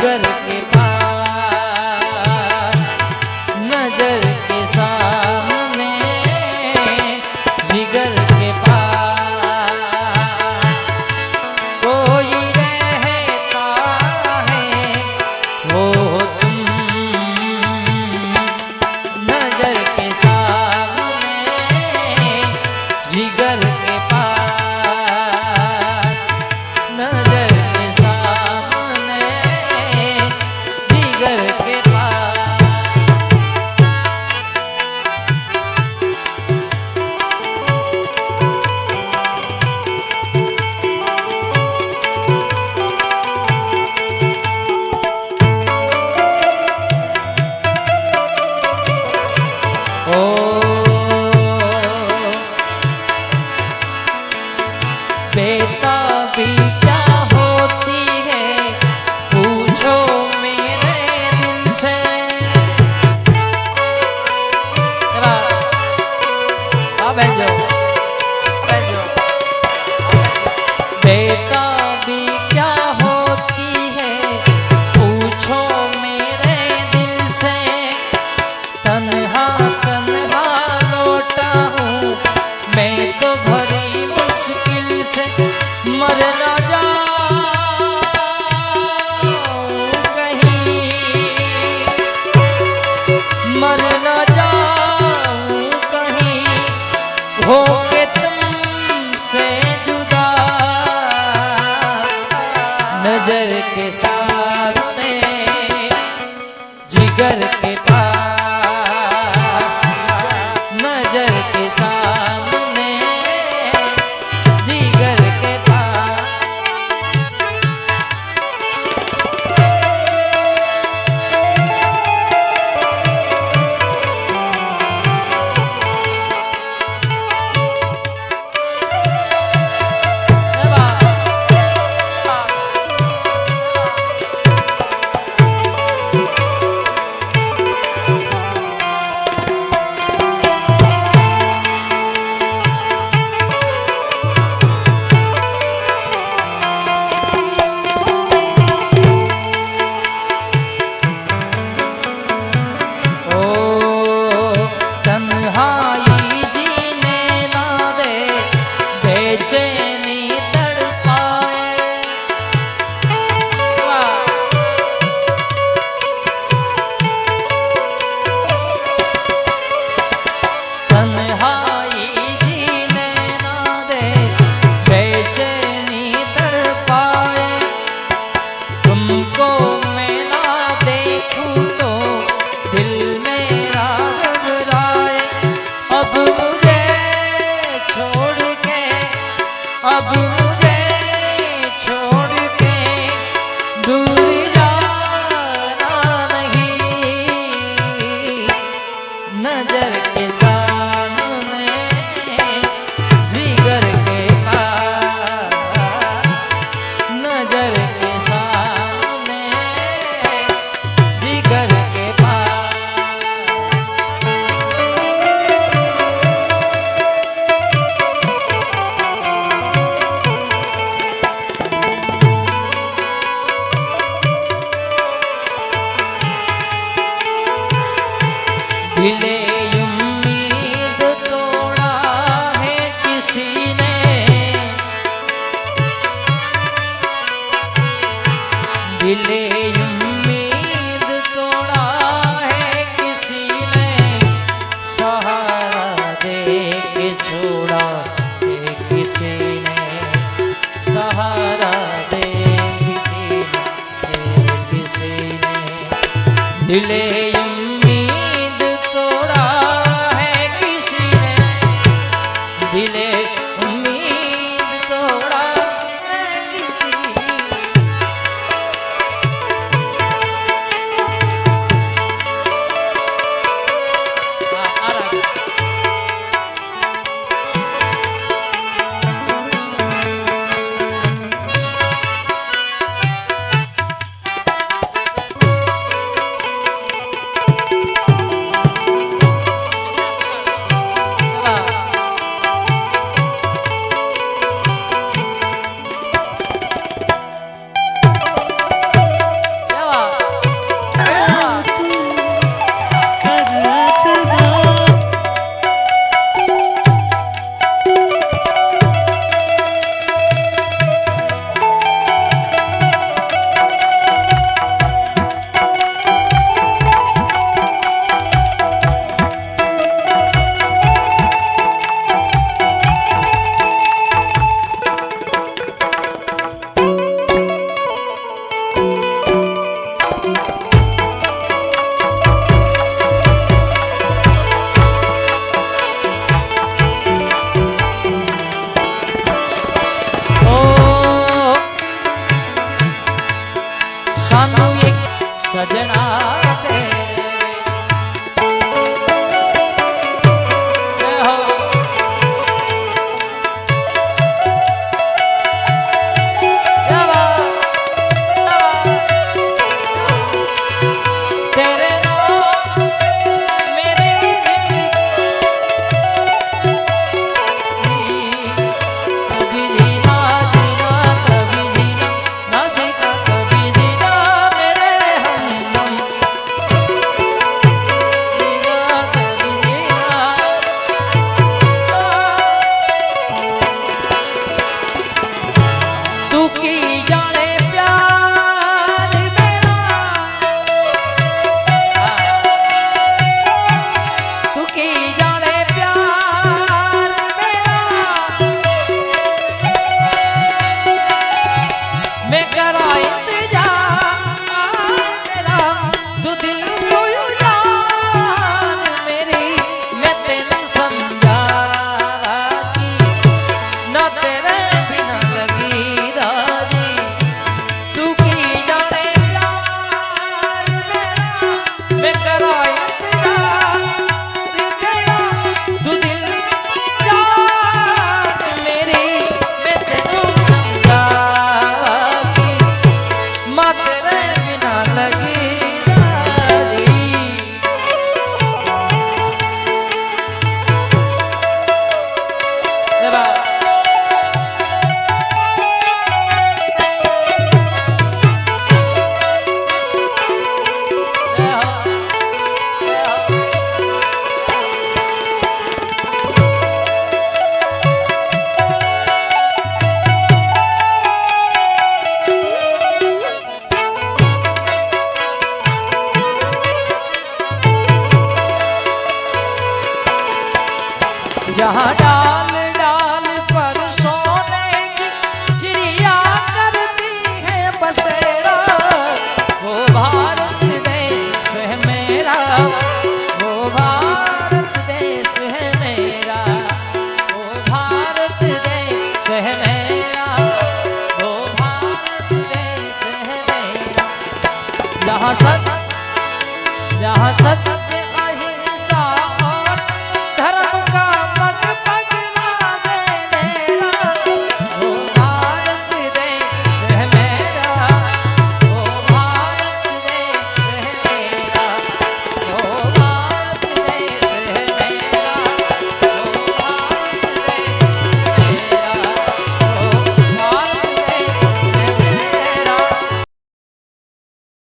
जिगर के पास नजर के सामने जिगर के पास कोई रहता है वो तुम नजर के सामने जिगर के पास नजर के सामने जिगर के पास ओ बेताबी क्या होती है पूछो मेरे दिल से बेताबी क्या होती है पूछो मेरे दिल से तन्हा तन्हा लौटा हूँ मैं तो भरी मुश्किल से मर ना जाऊं कहीं मर ना जाऊं कहीं होके तुमसे जुदा नजर के सामने जिगर के पास नजर के सामने जिगर के पास अब मुझे छोड़ के दूर जाना नहीं नजर के सामने जिगर के पास नजर के सामने जिगर के पास दिले उम्मीद तोड़ा है किसी ने दिले उम्मीद तोड़ा है किसी ने सहारा दे के छोड़ा है किसी ने सहारा दे किसी ने दिले दिले उम्मीद तोड़ा किसी जहाँ डाल डाल पर सोने की चिड़िया करती है बसेरा, वो भारत देश है मेरा, वो भारत देश है मेरा, वो भारत देश है मेरा, वो भारत देश है मेरा। जहाँ सच